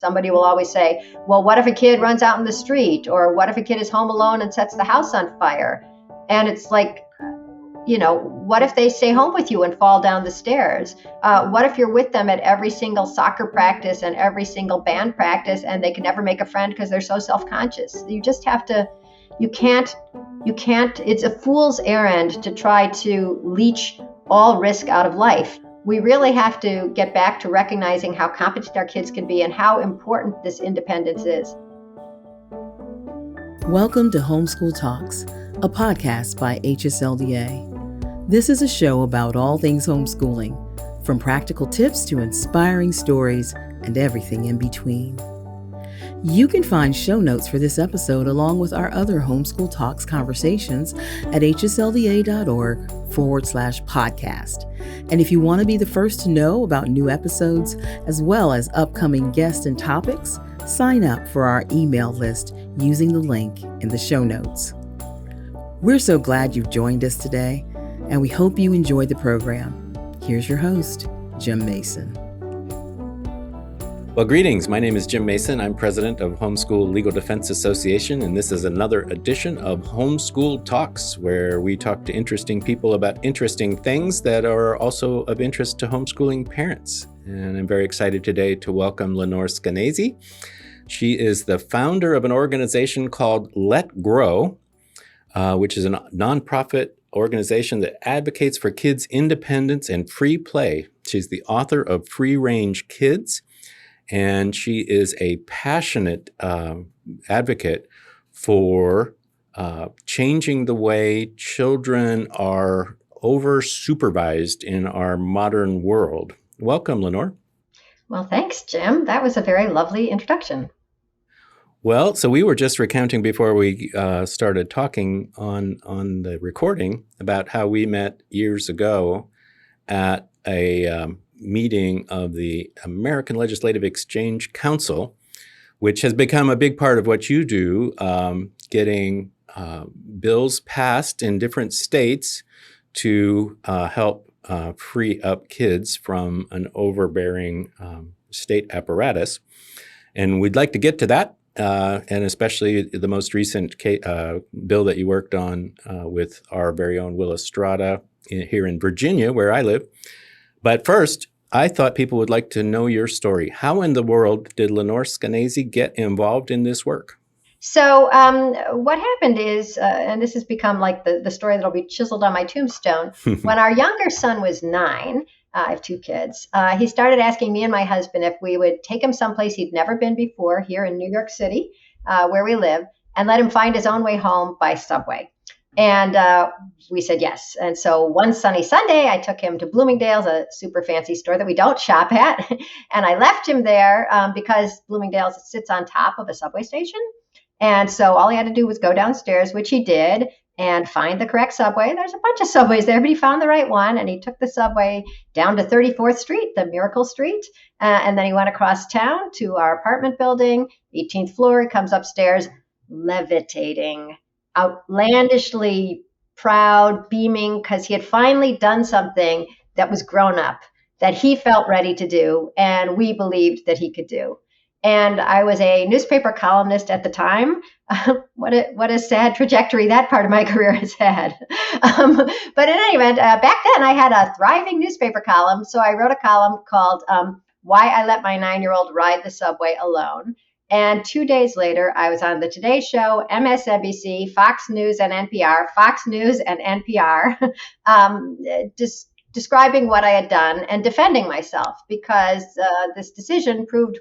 Somebody will always say, well, what if a kid runs out in the street? Or what if a kid is home alone and sets the house on fire? And it's like, what if they stay home with you and fall down the stairs? What if you're with them at every single soccer practice and every single band practice and they can never make a friend because they're so self-conscious? You just have to, you can't, it's a fool's errand to try to leech all risk out of life. We really have to get back to recognizing how competent our kids can be and how important this independence is. Welcome to Homeschool Talks, a podcast by HSLDA. This is a show about all things homeschooling, from practical tips to inspiring stories and everything in between. You can find show notes for this episode along with our other Homeschool Talks conversations at hslda.org/podcast. And if you want to be the first to know about new episodes, as well as upcoming guests and topics, sign up for our email list using the link in the show notes. We're so glad you've joined us today, and we hope you enjoyed the program. Here's your host, Jim Mason. Well, greetings. My name is Jim Mason. I'm president of Homeschool Legal Defense Association, and this is another edition of Homeschool Talks, where we talk to interesting people about interesting things that are also of interest to homeschooling parents. And I'm very excited today to welcome Lenore Skenazy. She is the founder of an organization called Let Grow, which is a nonprofit organization that advocates for kids' independence and free play. She's the author of Free Range Kids, and she is a passionate advocate for changing the way children are over-supervised in our modern world. Welcome, Lenore. Well, thanks, Jim. That was a very lovely introduction. Well, so we were just recounting before we started talking on the recording about how we met years ago at a meeting of the American Legislative Exchange Council, which has become a big part of what you do, getting bills passed in different states to help free up kids from an overbearing state apparatus. And we'd like to get to that, and especially the most recent bill that you worked on with our very own Will Estrada here in Virginia, where I live. But first, I thought people would like to know your story. How in the world did Lenore Skenazy get involved in this work? So what happened is, and this has become like the story that'll be chiseled on my tombstone, when our younger son was 9, I have 2 kids, he started asking me and my husband if we would take him someplace he'd never been before here in New York City, where we live, and let him find his own way home by subway. And we said yes. And so one sunny Sunday, I took him to Bloomingdale's, a super fancy store that we don't shop at. And I left him there because Bloomingdale's sits on top of a subway station. And so all he had to do was go downstairs, which he did, and find the correct subway. There's a bunch of subways there, but he found the right one. And he took the subway down to 34th Street, the Miracle Street. And then he went across town to our apartment building, 18th floor. He comes upstairs, levitating, outlandishly proud, beaming, because he had finally done something that was grown up, that he felt ready to do, and we believed that he could do. And I was a newspaper columnist at the time. What a sad trajectory that part of my career has had. But in any event, back then I had a thriving newspaper column, so I wrote a column called Why I Let My 9-Year-Old Ride the Subway Alone. And 2 days later, I was on the Today Show, MSNBC, Fox News and NPR, describing what I had done and defending myself, because this decision proved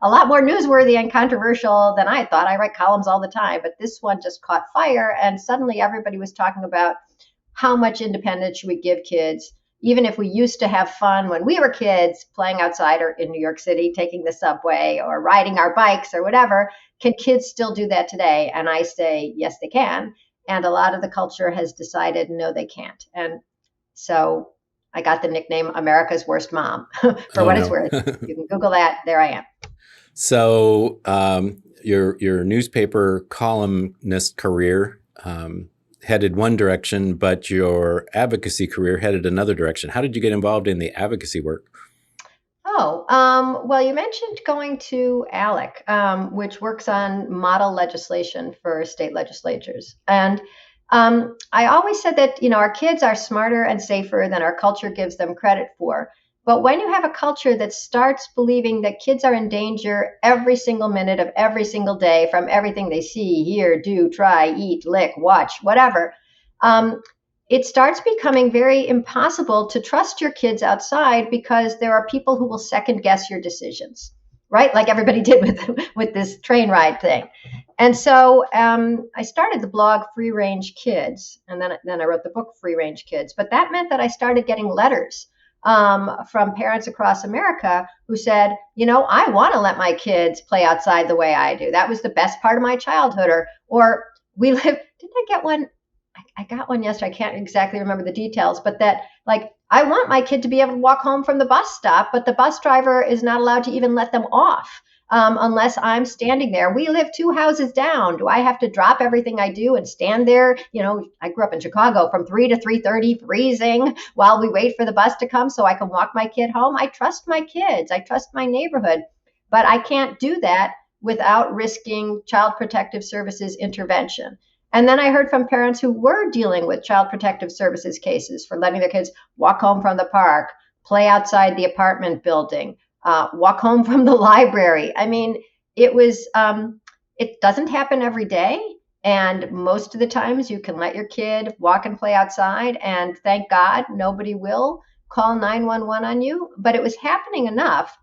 a lot more newsworthy and controversial than I thought. I write columns all the time, but this one just caught fire, and suddenly everybody was talking about how much independence should we give kids. Even if we used to have fun when we were kids, playing outside or in New York City, taking the subway or riding our bikes or whatever, can kids still do that today? And I say, yes, they can. And a lot of the culture has decided, no, they can't. And so I got the nickname America's Worst Mom for what it's worth. You can Google that. There I am. So your newspaper columnist career headed one direction, but your advocacy career headed another direction. How did you get involved in the advocacy work? Well, you mentioned going to ALEC, which works on model legislation for state legislatures. And I always said that, our kids are smarter and safer than our culture gives them credit for. But when you have a culture that starts believing that kids are in danger every single minute of every single day from everything they see, hear, do, try, eat, lick, watch, whatever, it starts becoming very impossible to trust your kids outside because there are people who will second guess your decisions, right? Like everybody did with this train ride thing. And so I started the blog Free Range Kids, and then I wrote the book Free Range Kids. But that meant that I started getting letters from parents across America who said, I want to let my kids play outside the way I do. That was the best part of my childhood. Or we live, didn't I get one? I got one yesterday. I can't exactly remember the details, but that I want my kid to be able to walk home from the bus stop, but the bus driver is not allowed to even let them off unless I'm standing there. We live 2 houses down. Do I have to drop everything I do and stand there? I grew up in Chicago from 3 to 3:30, freezing while we wait for the bus to come so I can walk my kid home. I trust my kids. I trust my neighborhood, but I can't do that without risking Child Protective Services intervention. And then I heard from parents who were dealing with Child Protective Services cases for letting their kids walk home from the park, play outside the apartment building, walk home from the library. I mean, it doesn't happen every day. And most of the times you can let your kid walk and play outside. And thank God nobody will call 911 on you. But it was happening enough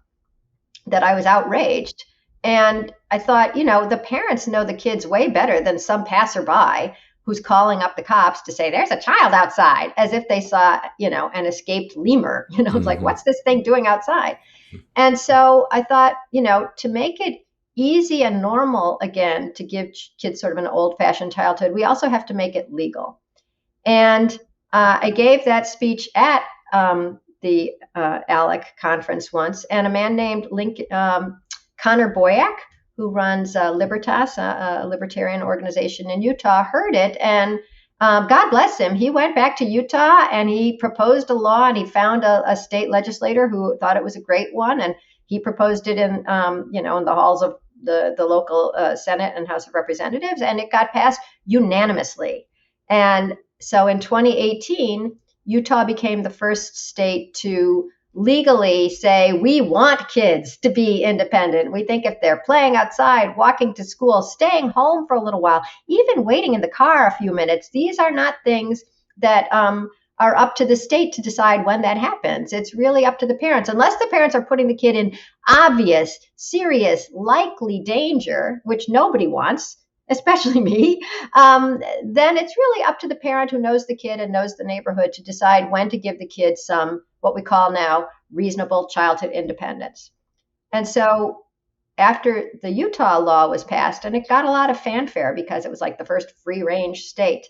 that I was outraged. And I thought, the parents know the kids way better than some passerby who's calling up the cops to say, there's a child outside, as if they saw, an escaped lemur. It's like, what's this thing doing outside? And so I thought, to make it easy and normal again to give kids sort of an old-fashioned childhood, we also have to make it legal. And I gave that speech at the ALEC conference once, and a man named Connor Boyack, who runs Libertas, a libertarian organization in Utah, heard it. And God bless him. He went back to Utah and he proposed a law, and he found a state legislator who thought it was a great one. And he proposed it in the halls of the local Senate and House of Representatives, and it got passed unanimously. And so in 2018, Utah became the first state to legally say, we want kids to be independent. We think if they're playing outside, walking to school, staying home for a little while, even waiting in the car a few minutes, these are not things that are up to the state to decide when that happens. It's really up to the parents. Unless the parents are putting the kid in obvious, serious, likely danger, which nobody wants, especially me, then it's really up to the parent who knows the kid and knows the neighborhood to decide when to give the kid some, what we call now, reasonable childhood independence. And so after the Utah law was passed, and it got a lot of fanfare because it was like the first free range state,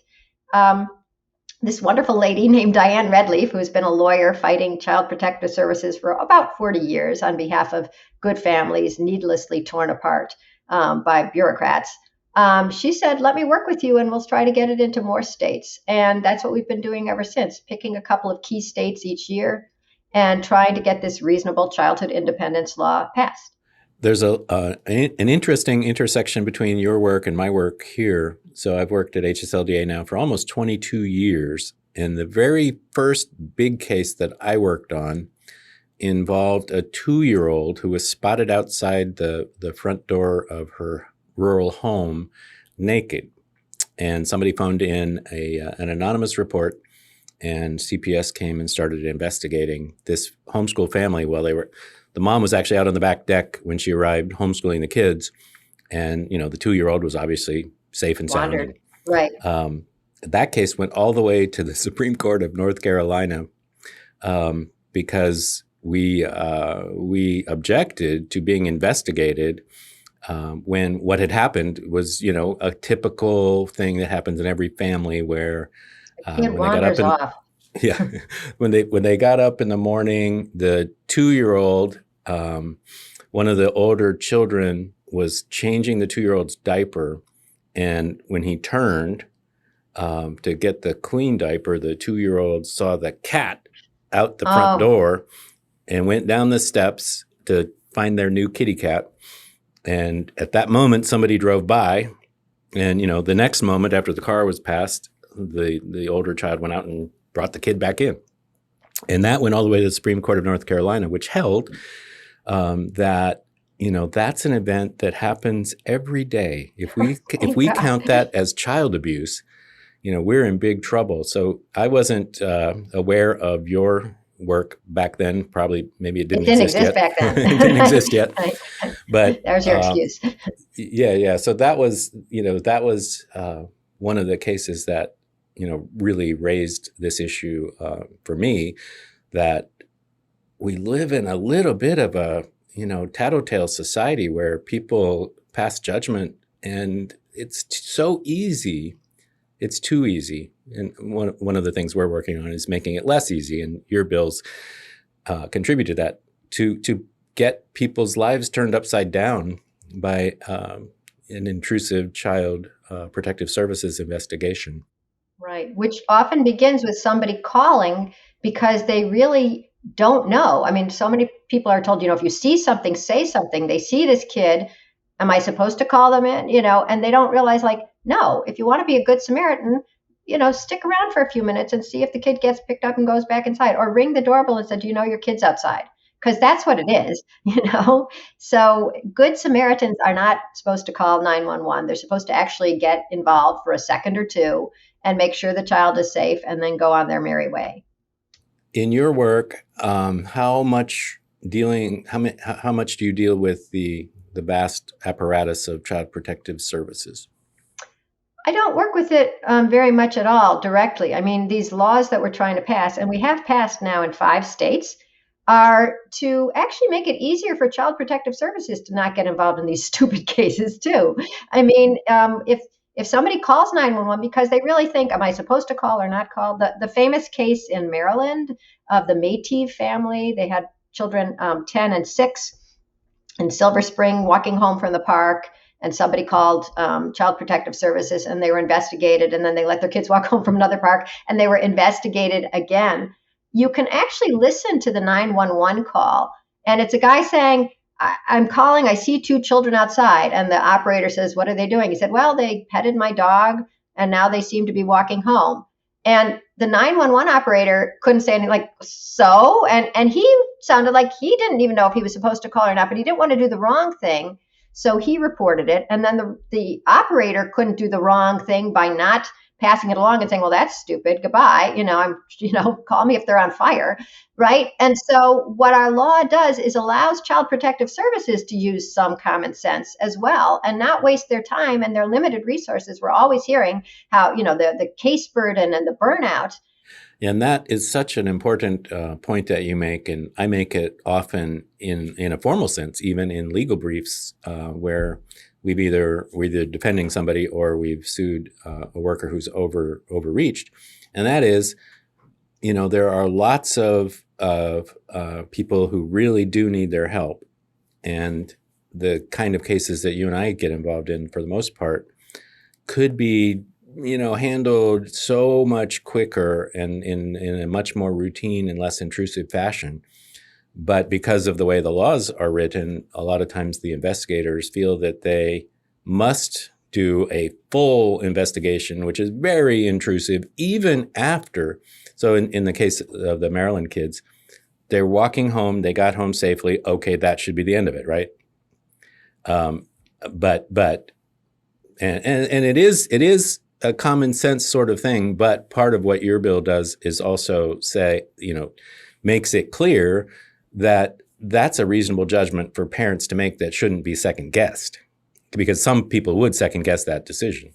this wonderful lady named Diane Redleaf, who's been a lawyer fighting Child Protective Services for about 40 years on behalf of good families needlessly torn apart by bureaucrats, she said, let me work with you and we'll try to get it into more states. And that's what we've been doing ever since, picking a couple of key states each year and trying to get this reasonable childhood independence law passed. There's an interesting intersection between your work and my work here. So I've worked at HSLDA now for almost 22 years. And the very first big case that I worked on involved a 2-year-old who was spotted outside the front door of her rural home naked. And somebody phoned in an anonymous report, and CPS came and started investigating this homeschool family while the mom was actually out on the back deck when she arrived, homeschooling the kids. And, the 2-year-old was obviously safe and sound. Wandered. Right. That case went all the way to the Supreme Court of North Carolina because we objected to being investigated when what had happened was, a typical thing that happens in every family where when they got up off. Yeah, when they got up in the morning, the 2-year-old, one of the older children was changing the 2-year-old's diaper, and when he turned to get the clean diaper, the 2-year-old saw the cat out the front door and went down the steps to find their new kitty cat. And at that moment, somebody drove by. And, the next moment after the car was passed, the older child went out and brought the kid back in. And that went all the way to the Supreme Court of North Carolina, which held that, that's an event that happens every day. If we count that as child abuse, we're in big trouble. So I wasn't aware of your work back then. Probably, maybe it didn't exist yet. Back then. It didn't exist yet. But there's your excuse. Yeah. So that was one of the cases that really raised this issue for me, that we live in a little bit of a tattletale society where people pass judgment, and it's so easy. It's too easy. And one of the things we're working on is making it less easy. And your bills contribute to that, to get people's lives turned upside down by an intrusive child protective services investigation. Right, which often begins with somebody calling because they really don't know. I mean, so many people are told, if you see something, say something. They see this kid. Am I supposed to call them in? And they don't realize, no, if you want to be a good Samaritan, stick around for a few minutes and see if the kid gets picked up and goes back inside, or ring the doorbell and say, do you know your kid's outside? Because that's what it is, So good Samaritans are not supposed to call 911. They're supposed to actually get involved for a second or two and make sure the child is safe and then go on their merry way. In your work, how much do you deal with the vast apparatus of child protective services? I don't work with it very much at all directly. I mean, these laws that we're trying to pass, and we have passed now in 5 states, are to actually make it easier for child protective services to not get involved in these stupid cases too. I mean, if somebody calls 911 because they really think, am I supposed to call or not call? The famous case in Maryland of the Métis family, they had children 10 and 6 in Silver Spring walking home from the park, and somebody called Child Protective Services, and they were investigated, and then they let their kids walk home from another park, and they were investigated again. You can actually listen to the 911 call, and it's a guy saying, I'm calling, I see 2 children outside. And the operator says, what are they doing? He said, well, they petted my dog, and now they seem to be walking home. And the 911 operator couldn't say anything, so? And he sounded like he didn't even know if he was supposed to call or not, but he didn't want to do the wrong thing. So he reported it. And then the operator couldn't do the wrong thing by not passing it along and saying, well, that's stupid. Goodbye. Call me if they're on fire. Right. And so what our law does is allows child protective services to use some common sense as well and not waste their time and their limited resources. We're always hearing how, the case burden and the burnout. And that is such an important point that you make, and I make it often in a formal sense, even in legal briefs where we're either defending somebody or we've sued a worker who's overreached, and that is, there are lots of people who really do need their help, and the kind of cases that you and I get involved in, for the most part, could be handled so much quicker and in a much more routine and less intrusive fashion. But because of the way the laws are written, a lot of times the investigators feel that they must do a full investigation, which is very intrusive, even after. So in the case of the Maryland kids, they're walking home, they got home safely. Okay, that should be the end of it, right? But it is a common sense sort of thing, but part of what your bill does is also say, makes it clear that that's a reasonable judgment for parents to make that shouldn't be second guessed, because some people would second guess that decision.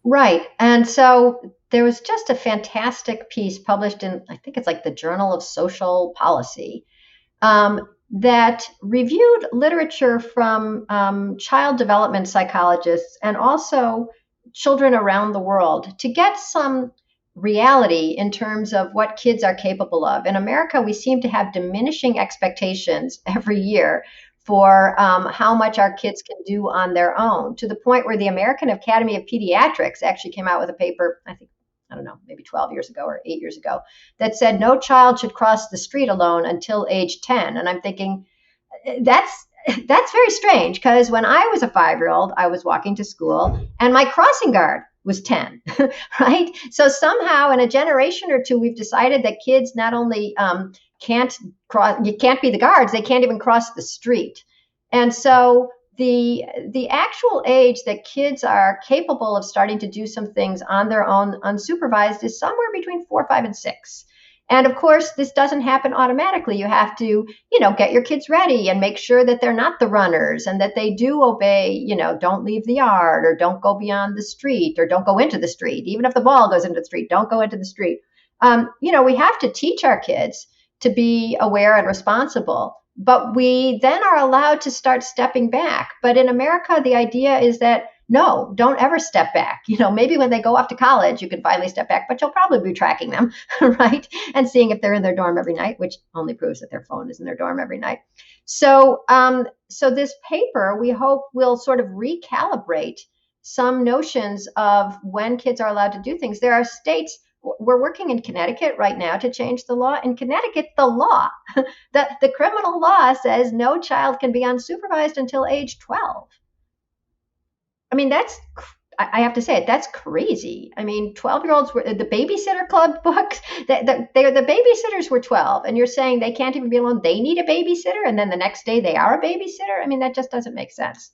Right. And so there was just a fantastic piece published in, I think it's the Journal of Social Policy, that reviewed literature from child development psychologists and also children around the world to get some reality in terms of what kids are capable of. In America, we seem to have diminishing expectations every year for how much our kids can do on their own, to the point where the American Academy of Pediatrics actually came out with a paper, I think I don't know, maybe 12 years ago or 8 years ago, that said no child should cross the street alone until age 10. And I'm thinking, that's very strange, because when I was a 5-year-old, I was walking to school and my crossing guard was 10, right? So somehow in a generation or two, we've decided that kids not only can't be the guards, they can't even cross the street. And so the actual age that kids are capable of starting to do some things on their own unsupervised is somewhere between 4, 5, and 6. And of course, this doesn't happen automatically. You have to, get your kids ready and make sure that they're not the runners and that they do obey, don't leave the yard or don't go beyond the street or don't go into the street. Even if the ball goes into the street, don't go into the street. We have to teach our kids to be aware and responsible, but we then are allowed to start stepping back. But in America, the idea is that no, don't ever step back. Maybe when they go off to college, you can finally step back, but you'll probably be tracking them, right? And seeing if they're in their dorm every night, which only proves that their phone is in their dorm every night. So this paper, we hope, will sort of recalibrate some notions of when kids are allowed to do things. There are states, we're working in Connecticut right now to change the law. In Connecticut, the law, the criminal law says no child can be unsupervised until age 12. I mean, I have to say it, that's crazy. I mean, 12-year-olds were the Babysitter Club books, the babysitters were 12, and you're saying they can't even be alone. They need a babysitter, and then the next day they are a babysitter. I mean, that just doesn't make sense.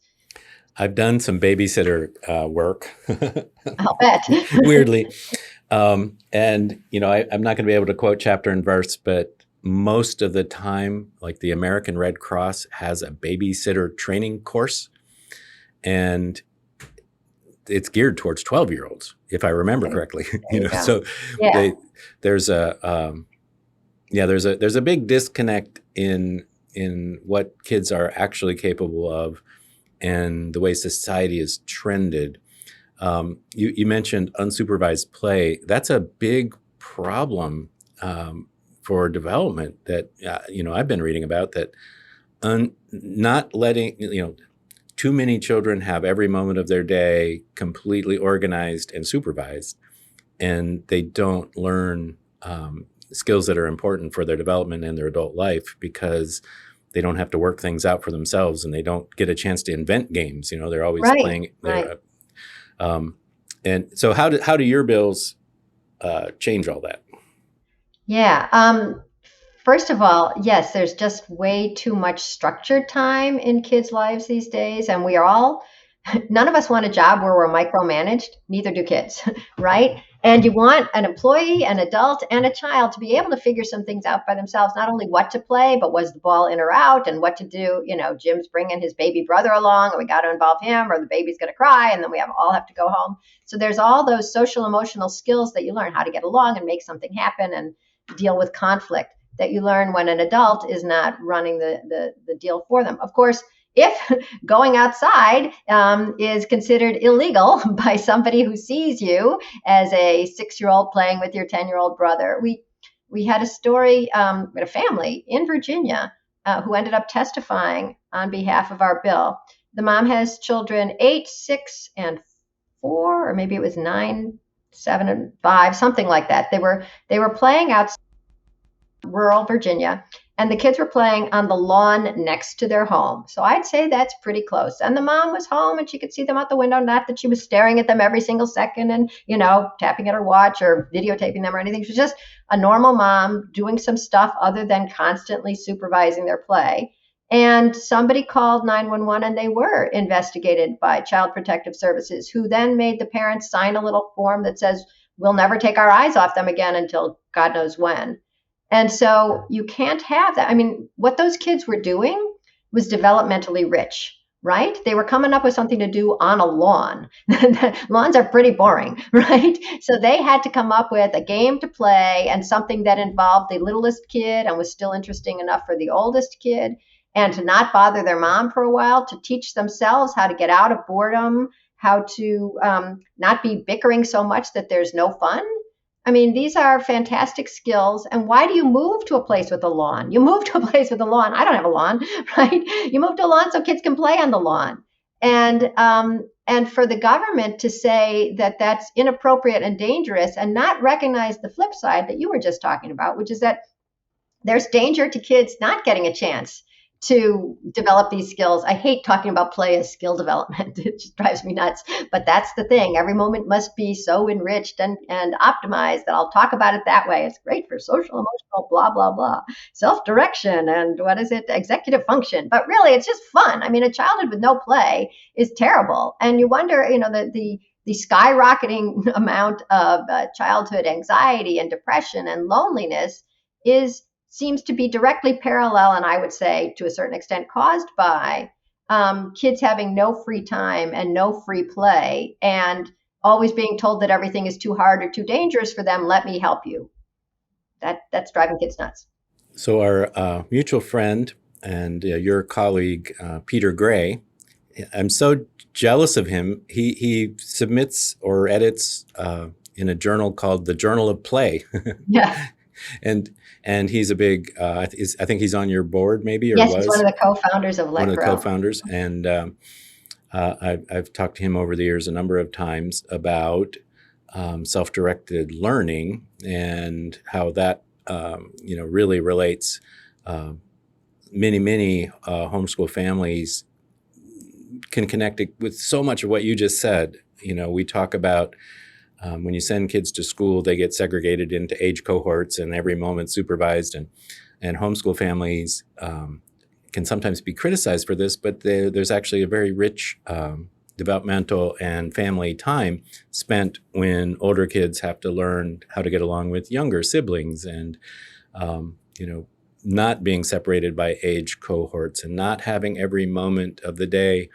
I've done some babysitter work. I'll bet. Weirdly. And, I'm not going to be able to quote chapter and verse, but most of the time, like the American Red Cross has a babysitter training course, and it's geared towards 12-year-olds, if I remember correctly. So yeah. There's a big disconnect in what kids are actually capable of and the way society is trended. You mentioned unsupervised play. That's a big problem for development that I've been reading about, that not letting too many children have every moment of their day completely organized and supervised, and they don't learn skills that are important for their development and their adult life because they don't have to work things out for themselves, and they don't get a chance to invent games. They're always playing. Right. And so how do your bills change all that? Yeah. First of all, yes, there's just way too much structured time in kids' lives these days. And none of us want a job where we're micromanaged. Neither do kids, right? And you want an employee, an adult, and a child to be able to figure some things out by themselves, not only what to play, but was the ball in or out and what to do. Jim's bringing his baby brother along and we got to involve him, or the baby's going to cry and then we all have to go home. So there's all those social emotional skills that you learn, how to get along and make something happen and deal with conflict, that you learn when an adult is not running the deal for them. Of course, if going outside is considered illegal by somebody who sees you as a 6-year-old playing with your 10-year-old brother, we had a story with a family in Virginia who ended up testifying on behalf of our bill. The mom has children 8, 6, and 4, or maybe it was 9, 7, and 5, something like that. They were playing outside rural Virginia, and the kids were playing on the lawn next to their home. So I'd say that's pretty close. And the mom was home and she could see them out the window, not that she was staring at them every single second and, tapping at her watch or videotaping them or anything. She was just a normal mom doing some stuff other than constantly supervising their play. And somebody called 911 and they were investigated by Child Protective Services, who then made the parents sign a little form that says, we'll never take our eyes off them again until God knows when. And so you can't have that. I mean, what those kids were doing was developmentally rich, right? They were coming up with something to do on a lawn. Lawns are pretty boring, right? So they had to come up with a game to play and something that involved the littlest kid and was still interesting enough for the oldest kid, and to not bother their mom for a while, to teach themselves how to get out of boredom, how to not be bickering so much that there's no fun. I mean, these are fantastic skills. And why do you move to a place with a lawn? You move to a place with a lawn. I don't have a lawn, right? You move to a lawn so kids can play on the lawn. And And for the government to say that that's inappropriate and dangerous and not recognize the flip side that you were just talking about, which is that there's danger to kids not getting a chance to develop these skills. I hate talking about play as skill development. It just drives me nuts. But that's the thing. Every moment must be so enriched and optimized that I'll talk about it that way. It's great for social, emotional, blah, blah, blah, self-direction, and what is it? Executive function. But really, it's just fun. I mean, a childhood with no play is terrible. And you wonder, the skyrocketing amount of childhood anxiety and depression and loneliness seems to be directly parallel, and I would say to a certain extent caused by kids having no free time and no free play and always being told that everything is too hard or too dangerous for them. Let me help you. That's driving kids nuts. So our mutual friend and your colleague, Peter Gray, I'm so jealous of him. He submits or edits in a journal called the Journal of Play. Yeah. And he's a big, I think he's on your board maybe, or yes, was. He's one of the co-founders of Let One of the Grow. co-founders. And I've talked to him over the years a number of times about self-directed learning and how that, really relates. Many homeschool families can connect it with so much of what you just said. We talk about when you send kids to school, they get segregated into age cohorts and every moment supervised. And homeschool families can sometimes be criticized for this, but there's actually a very rich developmental and family time spent when older kids have to learn how to get along with younger siblings and, not being separated by age cohorts and not having every moment of the day,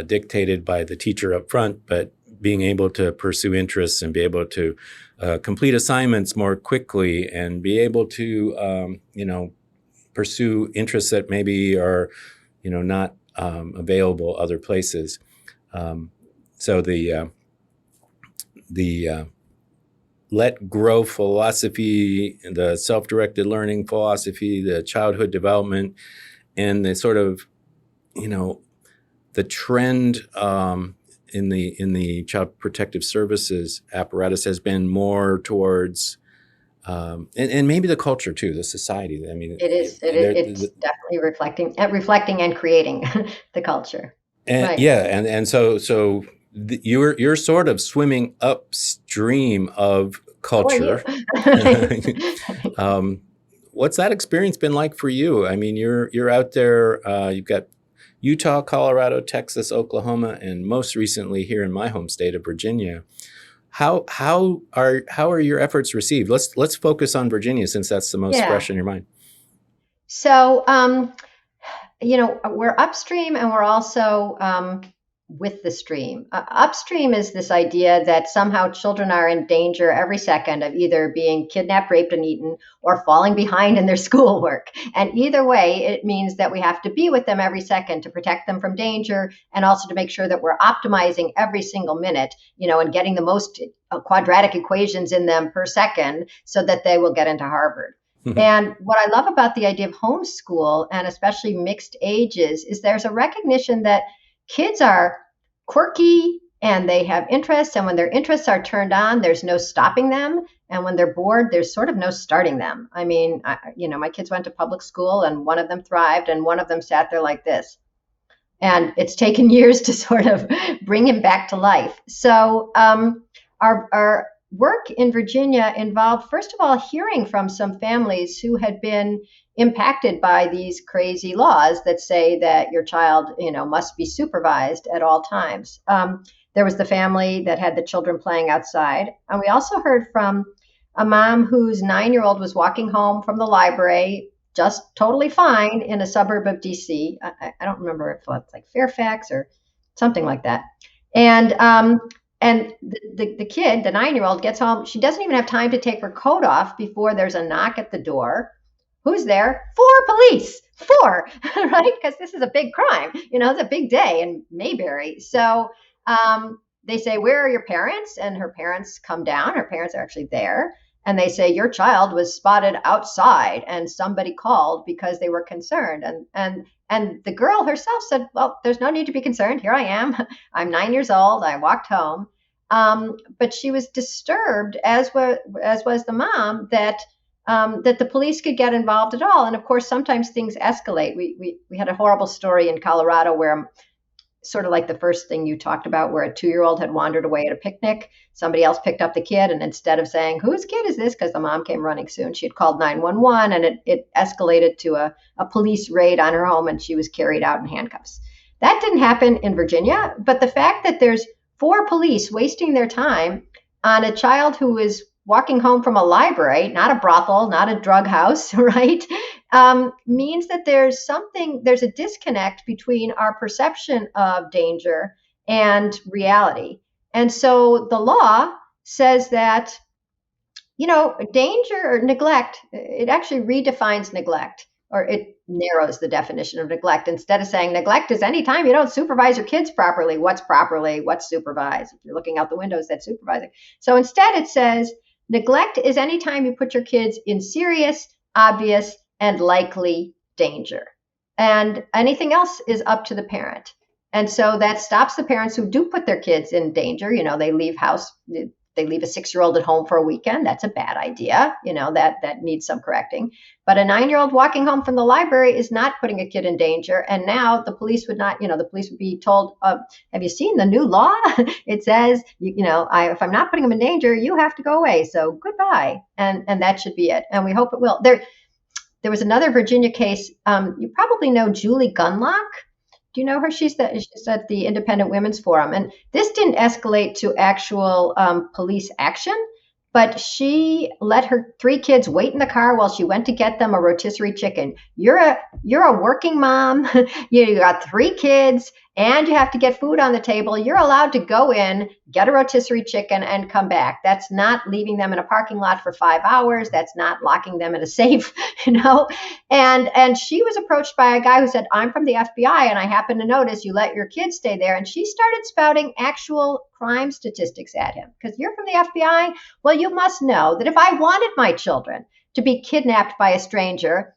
dictated by the teacher up front, but being able to pursue interests and be able to complete assignments more quickly and be able to, pursue interests that maybe are, not available other places. So the Let Grow philosophy, the self-directed learning philosophy, the childhood development, and the sort of, the trend in the Child Protective Services apparatus has been more towards, and maybe the culture too, the society. I mean, it's definitely reflecting and creating the culture. And, right. Yeah, and so you're sort of swimming upstream of culture. What's that experience been like for you? I mean, you're out there. You've got Utah, Colorado, Texas, Oklahoma, and most recently here in my home state of Virginia. How are your efforts received? Let's focus on Virginia since that's the most fresh in your mind. So, we're upstream and we're also with the stream. Upstream is this idea that somehow children are in danger every second of either being kidnapped, raped, and eaten, or falling behind in their schoolwork. And either way, it means that we have to be with them every second to protect them from danger and also to make sure that we're optimizing every single minute, and getting the most quadratic equations in them per second so that they will get into Harvard. Mm-hmm. And what I love about the idea of homeschool, and especially mixed ages, is there's a recognition that kids are quirky and they have interests. And when their interests are turned on, there's no stopping them. And when they're bored, there's sort of no starting them. I mean, my kids went to public school and one of them thrived and one of them sat there like this. And it's taken years to sort of bring him back to life. So our work in Virginia involved, first of all, hearing from some families who had been impacted by these crazy laws that say that your child, must be supervised at all times. There was the family that had the children playing outside. And we also heard from a mom whose 9-year-old was walking home from the library, just totally fine in a suburb of DC. I don't remember if it's like Fairfax or something like that. And the kid, the 9-year-old, gets home. She doesn't even have time to take her coat off before there's a knock at the door. Who's there? 4 police. 4, right? Because this is a big crime. It's a big day in Mayberry. So they say, where are your parents? And her parents come down. Her parents are actually there. and they say your child was spotted outside and somebody called because they were concerned. And the girl herself said, well, there's no need to be concerned. Here I am. I'm 9 years old. I walked home. But she was disturbed, as was the mom, that the police could get involved at all. And of course, sometimes things escalate. We had a horrible story in Colorado where, sort of like the first thing you talked about, where a 2-year-old had wandered away at a picnic. Somebody else picked up the kid, and instead of saying, whose kid is this? Because the mom came running soon, she had called 911, and it escalated to a police raid on her home, and she was carried out in handcuffs. That didn't happen in Virginia, but the fact that there's 4 police wasting their time on a child who is walking home from a library, not a brothel, not a drug house, right, means that there's a disconnect between our perception of danger and reality. And so the law says that, danger or neglect, it actually redefines neglect, or it narrows the definition of neglect. Instead of saying neglect is any time you don't supervise your kids properly. What's supervised? If you're looking out the windows, that's supervising. So instead it says neglect is any time you put your kids in serious, obvious, and likely danger. And anything else is up to the parent. And so that stops the parents who do put their kids in danger. They leave a 6-year-old at home for a weekend. That's a bad idea. That needs some correcting. But a 9-year-old walking home from the library is not putting a kid in danger. And now the police would not, the police would be told, have you seen the new law? It says, if I'm not putting them in danger, you have to go away. So goodbye. And that should be it. And we hope it will. There was another Virginia case. You probably know Julie Gunlock. Do you know her? She's at the Independent Women's Forum. And this didn't escalate to actual police action, but she let her 3 kids wait in the car while she went to get them a rotisserie chicken. You're a working mom. You got 3 kids, and you have to get food on the table. You're allowed to go in, get a rotisserie chicken, and come back. That's not leaving them in a parking lot for 5 hours. That's not locking them in a safe, And she was approached by a guy who said, I'm from the FBI, and I happen to notice you let your kids stay there. And she started spouting actual crime statistics at him. Because you're from the FBI? Well, you must know that if I wanted my children to be kidnapped by a stranger,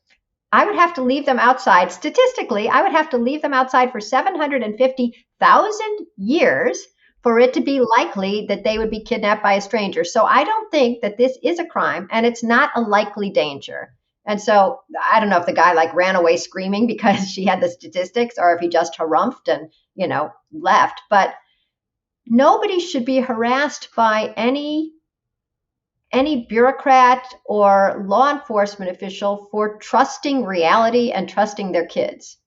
I would have to leave them outside. Statistically, I would have to leave them outside for 750,000 years for it to be likely that they would be kidnapped by a stranger. So I don't think that this is a crime, and it's not a likely danger. And so I don't know if the guy ran away screaming because she had the statistics, or if he just harumphed and, left. But nobody should be harassed by any bureaucrat or law enforcement official for trusting reality and trusting their kids.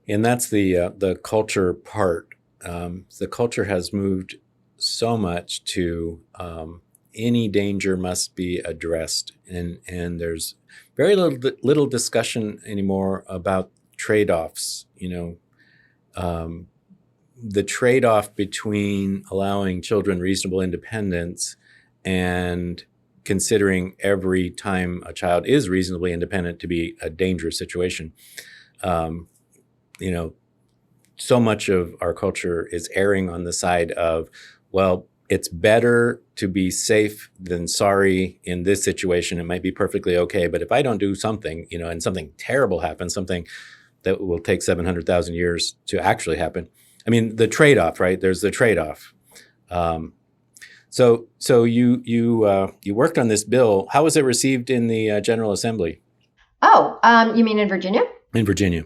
And that's the culture part. The culture has moved so much to any danger must be addressed, and there's very little discussion anymore about trade-offs. The trade-off between allowing children reasonable independence and considering every time a child is reasonably independent to be a dangerous situation. So much of our culture is erring on the side of, well, it's better to be safe than sorry in this situation. It might be perfectly okay, but if I don't do something, and something terrible happens, something that will take 700,000 years to actually happen. I mean, the trade-off, right? There's the trade-off. So you worked on this bill. How was it received in the General Assembly? Oh, you mean in Virginia? In Virginia.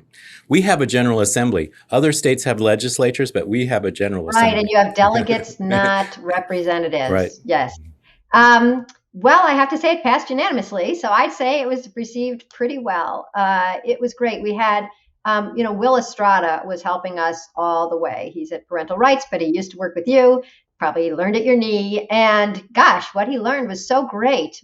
We have a General Assembly. Other states have legislatures, but we have a General Assembly. Right, and you have delegates, not representatives. Right. Yes. Well, I have to say it passed unanimously, so I'd say it was received pretty well. It was great. We had, Will Estrada was helping us all the way. He's at Parental Rights, but he used to work with you. Probably learned at your knee. And gosh, what he learned was so great.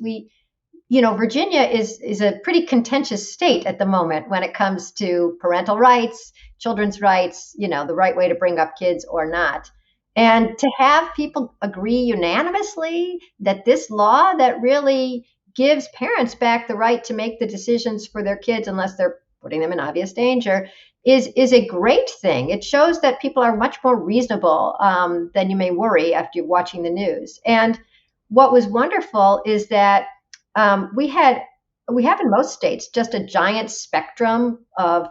Virginia is a pretty contentious state at the moment when it comes to parental rights, children's rights, the right way to bring up kids or not. And to have people agree unanimously that this law that really gives parents back the right to make the decisions for their kids unless they're putting them in obvious danger is a great thing. It shows that people are much more reasonable than you may worry after watching the news. And what was wonderful is that we have in most states just a giant spectrum of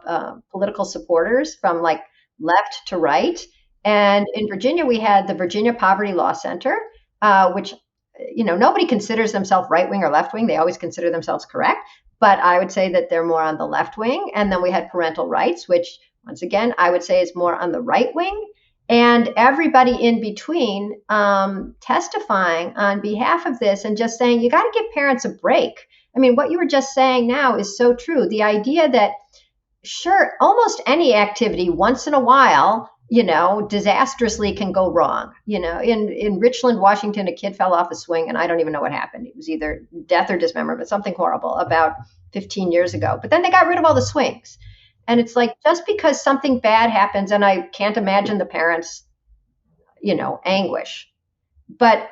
political supporters from like left to right. And in Virginia, we had the Virginia Poverty Law Center, which, nobody considers themselves right wing or left wing. They always consider themselves correct. But I would say that they're more on the left wing. And then we had parental rights, which once again, I would say is more on the right wing. And everybody in between testifying on behalf of this and just saying, you got to give parents a break. I mean, what you were just saying now is so true. The idea that, sure, almost any activity once in a while, disastrously can go wrong. In Richland, Washington, a kid fell off a swing and I don't even know what happened. It was either death or dismemberment, something horrible about 15 years ago. But then they got rid of all the swings. And it's like, just because something bad happens, and I can't imagine the parents, anguish, but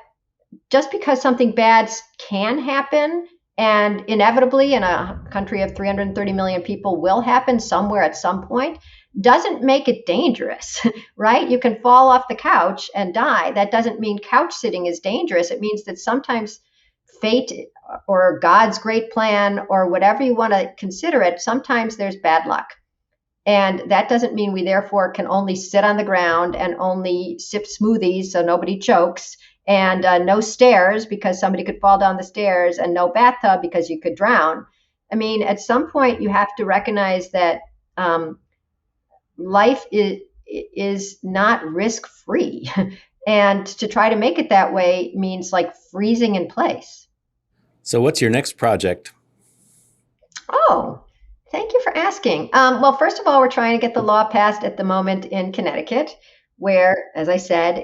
just because something bad can happen, and inevitably in a country of 330 million people will happen somewhere at some point, doesn't make it dangerous, right? You can fall off the couch and die. That doesn't mean couch sitting is dangerous. It means that sometimes fate or God's great plan or whatever you want to consider it, sometimes there's bad luck. And that doesn't mean we therefore can only sit on the ground and only sip smoothies so nobody chokes, and no stairs because somebody could fall down the stairs, and no bathtub because you could drown. I mean, at some point you have to recognize that life is not risk-free. And to try to make it that way means like freezing in place. So what's your next project? Oh, thank you for asking. Well, first of all, we're trying to get the law passed at the moment in Connecticut, where, as I said,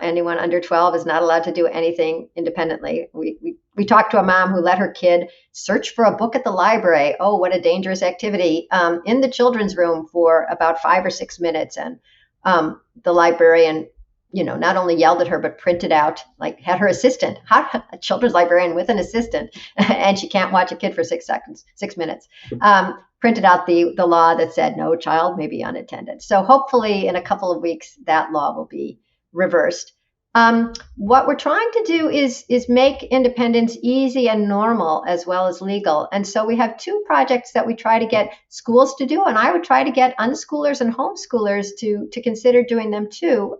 anyone under 12 is not allowed to do anything independently. We talked to a mom who let her kid search for a book at the library. Oh, what a dangerous activity. In the children's room for about 5 or 6 minutes. And the librarian, not only yelled at her, but printed out, like had her assistant, a children's librarian with an assistant, and she can't watch a kid for 6 minutes, printed out the law that said no child may be unattended. So hopefully in a couple of weeks, that law will be reversed. What we're trying to do is make independence easy and normal as well as legal. And so we have 2 projects that we try to get schools to do, and I would try to get unschoolers and homeschoolers to consider doing them too.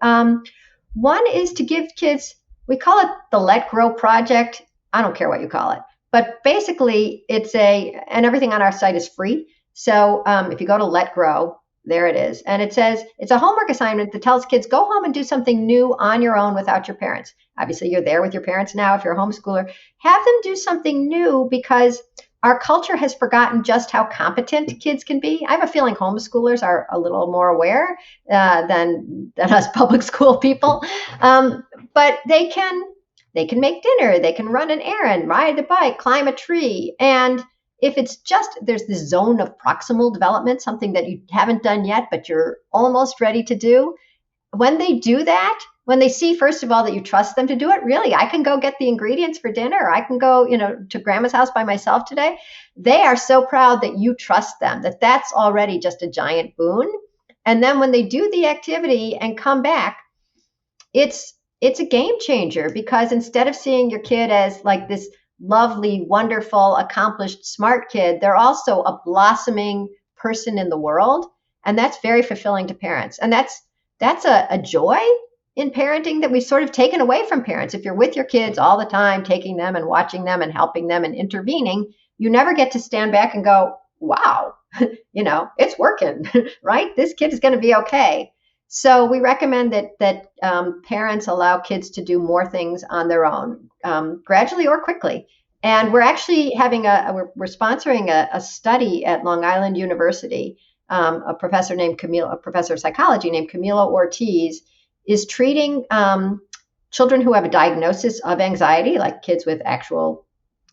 One is to give kids, we call it the Let Grow Project. I don't care what you call it, but basically and everything on our site is free. So if you go to Let Grow, there it is. And it says it's a homework assignment that tells kids, go home and do something new on your own without your parents. Obviously, you're there with your parents now if you're a homeschooler. Have them do something new because our culture has forgotten just how competent kids can be. I have a feeling homeschoolers are a little more aware than us public school people. But they can make dinner, they can run an errand, ride a bike, climb a tree. And if it's just, there's this zone of proximal development, something that you haven't done yet, but you're almost ready to do. When they do that, when they see, first of all, that you trust them to do it, really, I can go get the ingredients for dinner, or I can go, to grandma's house by myself today. They are so proud that you trust them, that that's already just a giant boon. And then when they do the activity and come back, it's a game changer, because instead of seeing your kid as like this lovely, wonderful, accomplished, smart kid, they're also a blossoming person in the world. And that's very fulfilling to parents. And that's a joy in parenting that we've sort of taken away from parents. If you're with your kids all the time, taking them and watching them and helping them and intervening, you never get to stand back and go, wow, it's working, right? This kid is going to be okay. So we recommend that parents allow kids to do more things on their own, gradually or quickly. And we're actually having we're sponsoring a study at Long Island University. A professor of psychology named Camilo Ortiz is treating children who have a diagnosis of anxiety, like kids with actual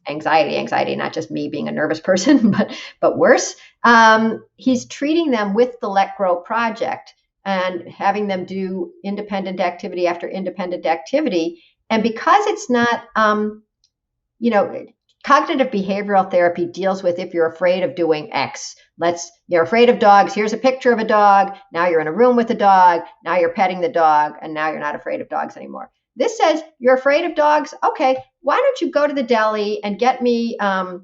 anxiety, not just me being a nervous person, but worse. He's treating them with the Let Grow Project and having them do independent activity after independent activity. And because it's not, cognitive behavioral therapy deals with if you're afraid of doing X. You're afraid of dogs. Here's a picture of a dog. Now you're in a room with a dog. Now you're petting the dog. And now you're not afraid of dogs anymore. This says, you're afraid of dogs? Okay, why don't you go to the deli and get me a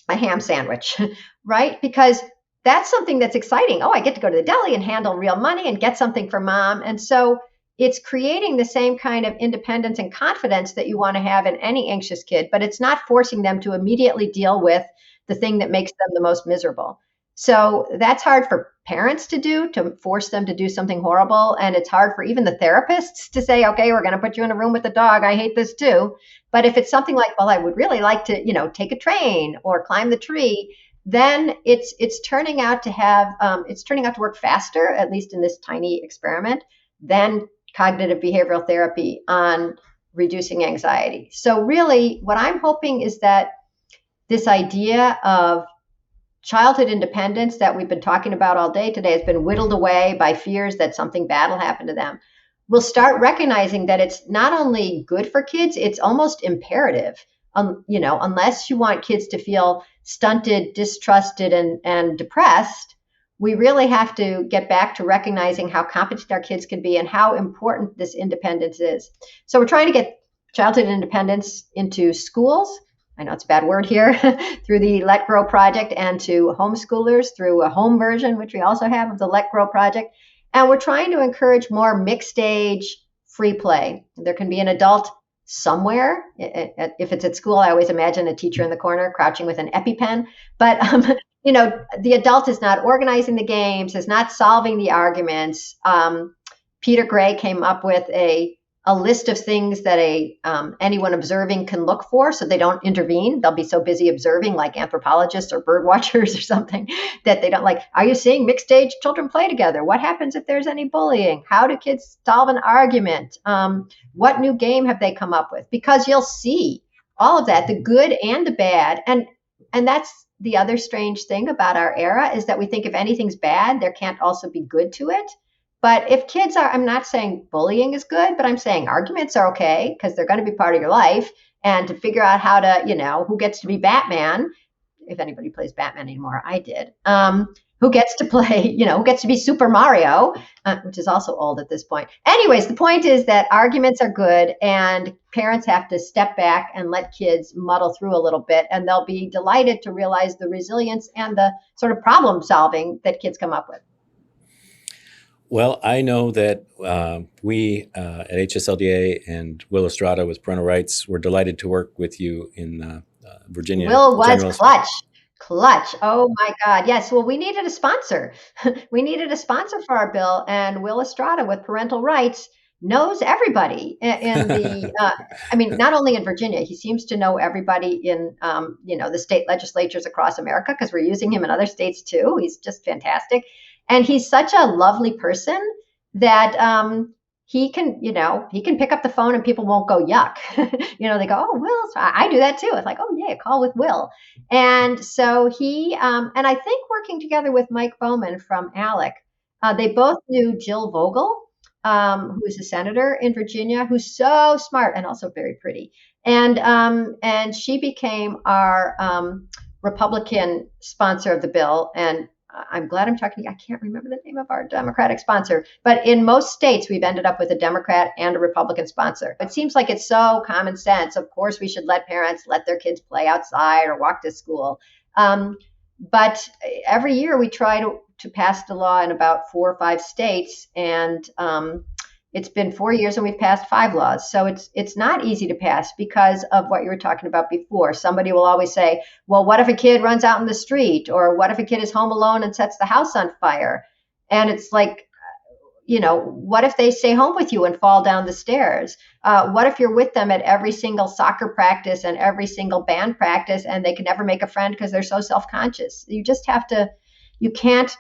ham sandwich, right? Because that's something that's exciting. Oh, I get to go to the deli and handle real money and get something for mom. And so it's creating the same kind of independence and confidence that you want to have in any anxious kid, but it's not forcing them to immediately deal with the thing that makes them the most miserable. So that's hard for parents to do, to force them to do something horrible. And it's hard for even the therapists to say, okay, we're going to put you in a room with a dog. I hate this too. But if it's something like, well, I would really like to, take a train or climb the tree, then it's turning out to work faster, at least in this tiny experiment, than cognitive behavioral therapy on reducing anxiety. So really, what I'm hoping is that this idea of childhood independence that we've been talking about all day today has been whittled away by fears that something bad will happen to them. We'll start recognizing that it's not only good for kids, it's almost imperative. Unless you want kids to feel stunted, distrusted, and depressed, we really have to get back to recognizing how competent our kids can be and how important this independence is. So we're trying to get childhood independence into schools. I know it's a bad word here, through the Let Grow Project, and to homeschoolers through a home version, which we also have of the Let Grow Project. And we're trying to encourage more mixed age free play. There can be an adult somewhere. If it's at school, I always imagine a teacher in the corner crouching with an EpiPen. But, the adult is not organizing the games, is not solving the arguments. Peter Gray came up with a list of things that anyone observing can look for so they don't intervene. They'll be so busy observing, like anthropologists or bird watchers or something, that they don't are you seeing mixed age children play together? What happens if there's any bullying? How do kids solve an argument? What new game have they come up with? Because you'll see all of that, the good and the bad. And that's the other strange thing about our era, is that we think if anything's bad, there can't also be good to it. But if kids I'm not saying bullying is good, but I'm saying arguments are okay because they're going to be part of your life. And to figure out how to, who gets to be Batman, if anybody plays Batman anymore, I did. Who gets to play, who gets to be Super Mario, which is also old at this point. Anyways, the point is that arguments are good and parents have to step back and let kids muddle through a little bit, and they'll be delighted to realize the resilience and the sort of problem solving that kids come up with. Well, I know that we at HSLDA and Will Estrada with Parental Rights were delighted to work with you in Virginia. Will was clutch. Oh my God. Yes. Well, we needed a sponsor. We needed a sponsor for our bill, and Will Estrada with Parental Rights knows everybody in the, not only in Virginia, he seems to know everybody in, the state legislatures across America, because we're using him in other states too. He's just fantastic. And he's such a lovely person that he can pick up the phone and people won't go yuck. They go, oh, Will. So I do that too. It's like, oh yeah, call with Will. And so he, and I think working together with Mike Bowman from ALEC, they both knew Jill Vogel, who's a senator in Virginia, who's so smart and also very pretty. And she became our Republican sponsor of the bill. And I'm glad I'm talking to you. I can't remember the name of our Democratic sponsor, but in most states, we've ended up with a Democrat and a Republican sponsor. It seems like it's so common sense. Of course, we should let parents let their kids play outside or walk to school. But every year we try to pass the law in about 4 or 5 states, and it's been 4 years and we've passed 5 laws. So it's not easy to pass because of what you were talking about before. Somebody will always say, well, what if a kid runs out in the street? Or what if a kid is home alone and sets the house on fire? And it's like, what if they stay home with you and fall down the stairs? What if you're with them at every single soccer practice and every single band practice and they can never make a friend because they're so self-conscious? You just have to, you can't,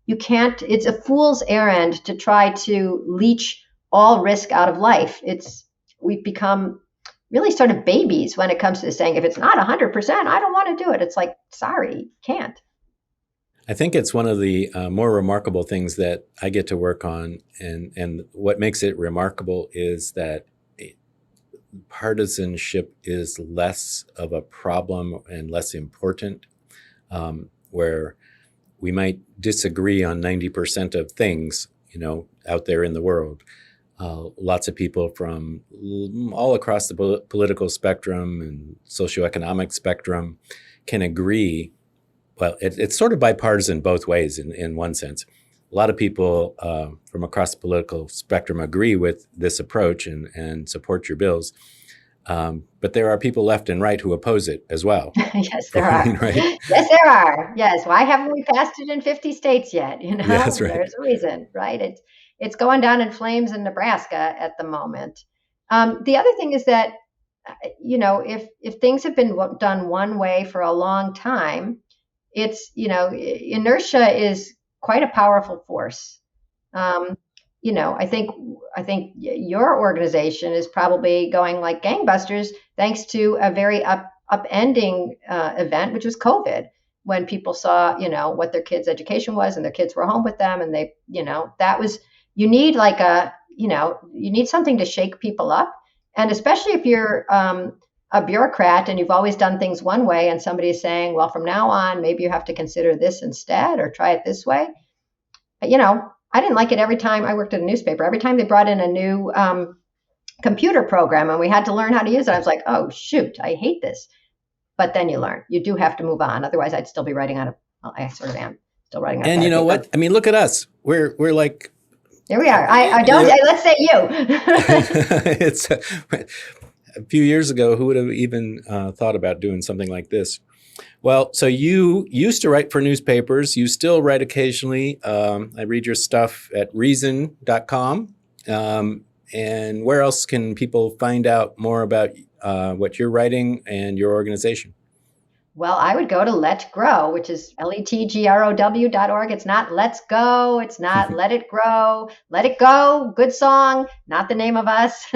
it's a fool's errand to try to leech all risk out of life. We've become really sort of babies when it comes to saying, if it's not 100%, I don't want to do it. It's like, sorry, can't. I think it's one of the more remarkable things that I get to work on. And what makes it remarkable is that partisanship is less of a problem and less important, where we might disagree on 90% of things, out there in the world. lots of people from all across the political spectrum and socioeconomic spectrum can agree. Well, it's sort of bipartisan both ways in one sense. A lot of people from across the political spectrum agree with this approach and support your bills. But there are people left and right who oppose it as well. Yes, there are. Right? Yes, there are. Yes. Why haven't we passed it in 50 states yet? That's right. There's a reason, right? It's going down in flames in Nebraska at the moment. The other thing is that, if things have been done one way for a long time, it's, inertia is quite a powerful force. I think your organization is probably going like gangbusters thanks to a very upending event, which was COVID, when people saw, what their kids' education was and their kids were home with them. And they, that was, you need like you need something to shake people up. And especially if you're a bureaucrat and you've always done things one way and somebody is saying, well, from now on, maybe you have to consider this instead or try it this way. I didn't like it every time I worked at a newspaper. Every time they brought in a new computer program and we had to learn how to use it, I was like, oh, shoot, I hate this. But then you learn. You do have to move on. Otherwise, I'd still be writing on I sort of am still writing on. And you know what? I mean, look at us. We're like. There we are. I don't. Let's say you. It's a few years ago. Who would have even thought about doing something like this? Well, so you used to write for newspapers. You still write occasionally. I read your stuff at reason.com. And where else can people find out more about what you're writing and your organization? Well, I would go to Let Grow, which is letgrow.org. It's not Let's Go. It's not Let It Grow. Let It Go. Good song. Not the name of us.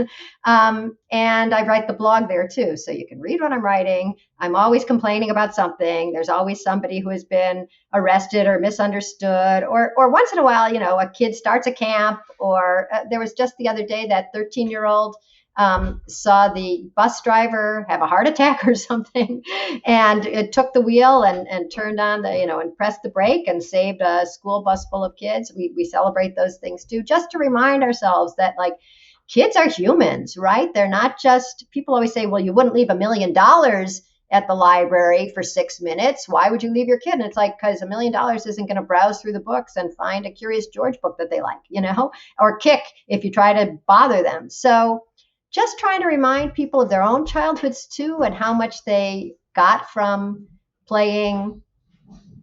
And I write the blog there too. So you can read what I'm writing. I'm always complaining about something. There's always somebody who has been arrested or misunderstood. Or once in a while, a kid starts a camp. Or there was just the other day that 13-year-old saw the bus driver have a heart attack or something, and it took the wheel and turned on and pressed the brake and saved a school bus full of kids. We celebrate those things too, just to remind ourselves that like kids are humans, right? They're not just, people always say, well, you wouldn't leave $1 million at the library for 6 minutes. Why would you leave your kid? And it's like, because $1 million isn't going to browse through the books and find a Curious George book that they like, or kick if you try to bother them. So just trying to remind people of their own childhoods too, and how much they got from playing,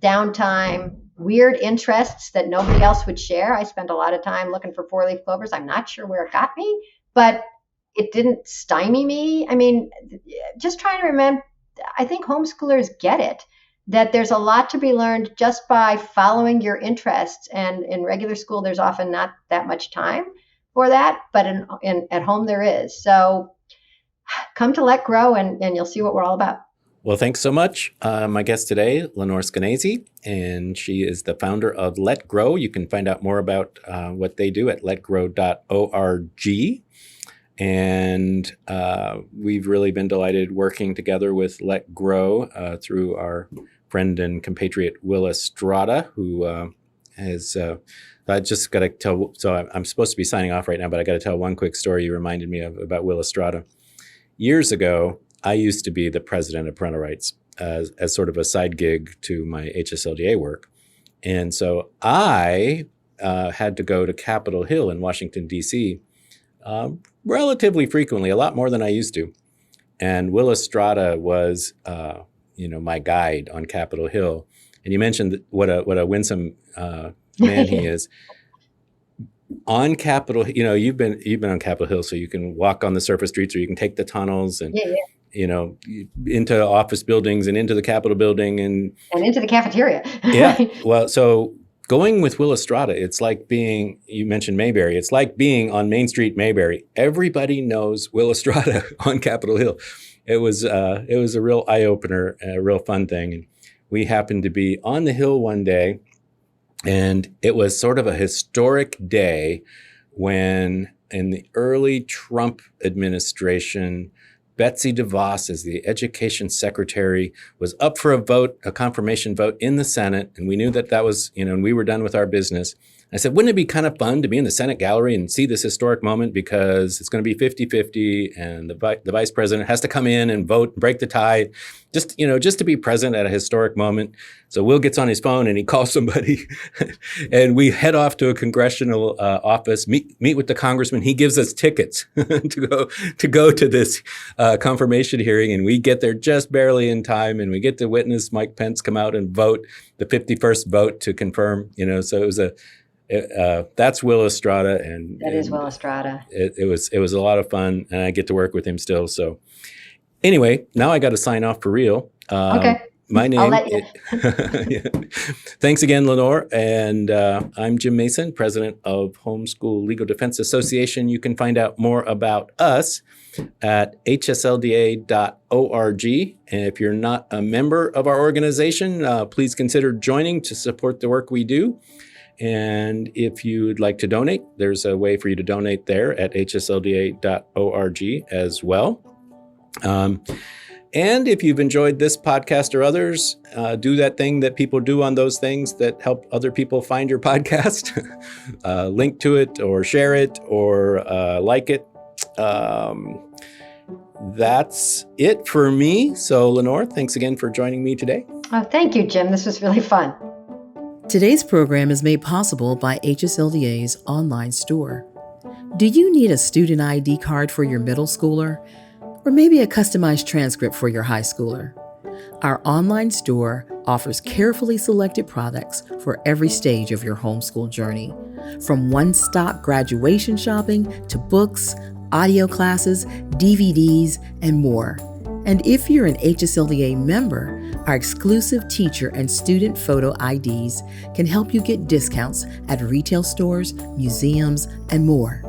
downtime, weird interests that nobody else would share. I spent a lot of time looking for four-leaf clovers. I'm not sure where it got me, but it didn't stymie me. I mean, just trying to remember, I think homeschoolers get it, that there's a lot to be learned just by following your interests. And in regular school, there's often not that much time for that, but at home there is. So come to Let Grow and you'll see what we're all about. Well, thanks so much. My guest today, Lenore Skenazy, and she is the founder of Let Grow. You can find out more about what they do at letgrow.org. And we've really been delighted working together with Let Grow through our friend and compatriot Will Estrada, who has... I just got to tell, so I'm supposed to be signing off right now, but I got to tell one quick story you reminded me of about Will Estrada. Years ago, I used to be the president of parental rights as sort of a side gig to my HSLDA work. And so I had to go to Capitol Hill in Washington, D.C. Relatively frequently, a lot more than I used to. And Will Estrada was, my guide on Capitol Hill. And you mentioned what a winsome man he is. On Capitol, you've been on Capitol Hill, so you can walk on the surface streets, or you can take the tunnels and into office buildings and into the Capitol building and into the cafeteria. Yeah. Well, so going with Will Estrada, it's like being, you mentioned Mayberry, it's like being on Main Street, Mayberry. Everybody knows Will Estrada on Capitol Hill. It was a real eye opener, a real fun thing. And we happened to be on the Hill one day. And it was sort of a historic day when, in the early Trump administration, Betsy DeVos, as the education secretary, was up for a confirmation vote in the Senate. And we knew that was, and we were done with our business. I said, wouldn't it be kind of fun to be in the Senate gallery and see this historic moment, because it's going to be 50-50 and the vice president has to come in and vote and break the tie, just to be present at a historic moment. So Will gets on his phone and he calls somebody and we head off to a congressional office, meet with the congressman. He gives us tickets to go to this confirmation hearing, and we get there just barely in time, and we get to witness Mike Pence come out and vote the 51st vote to confirm, so it was that's Will Estrada, and that is Will Estrada. It was a lot of fun, and I get to work with him still. So anyway, now I got to sign off for real. Okay. My name. I'll let you. Yeah. Thanks again, Lenore. And I'm Jim Mason, president of Homeschool Legal Defense Association. You can find out more about us at hslda.org. And if you're not a member of our organization, please consider joining to support the work we do. And if you'd like to donate, there's a way for you to donate there at hslda.org as well. And if you've enjoyed this podcast or others, do that thing that people do on those things that help other people find your podcast. Link to it or share it or like it. That's it for me. So Lenore, thanks again for joining me today. Oh, thank you, Jim. This was really fun. Today's program is made possible by HSLDA's online store. Do you need a student ID card for your middle schooler? Or maybe a customized transcript for your high schooler? Our online store offers carefully selected products for every stage of your homeschool journey, from one-stop graduation shopping to books, audio classes, DVDs, and more. And if you're an HSLDA member, our exclusive teacher and student photo IDs can help you get discounts at retail stores, museums, and more.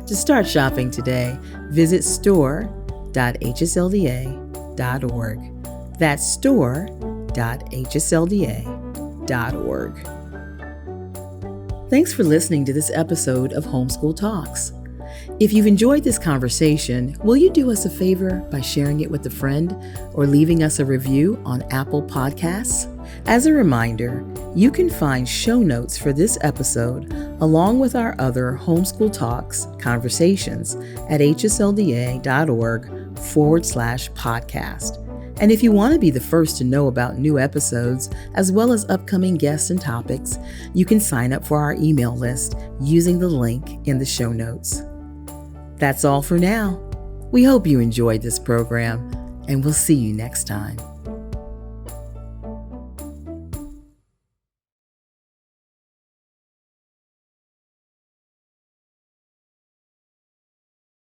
To start shopping today, visit store.hslda.org. That's store.hslda.org. Thanks for listening to this episode of Homeschool Talks. If you've enjoyed this conversation, will you do us a favor by sharing it with a friend or leaving us a review on Apple Podcasts? As a reminder, you can find show notes for this episode along with our other Homeschool Talks conversations at hslda.org/podcast. And if you want to be the first to know about new episodes, as well as upcoming guests and topics, you can sign up for our email list using the link in the show notes. That's all for now. We hope you enjoyed this program, and we'll see you next time.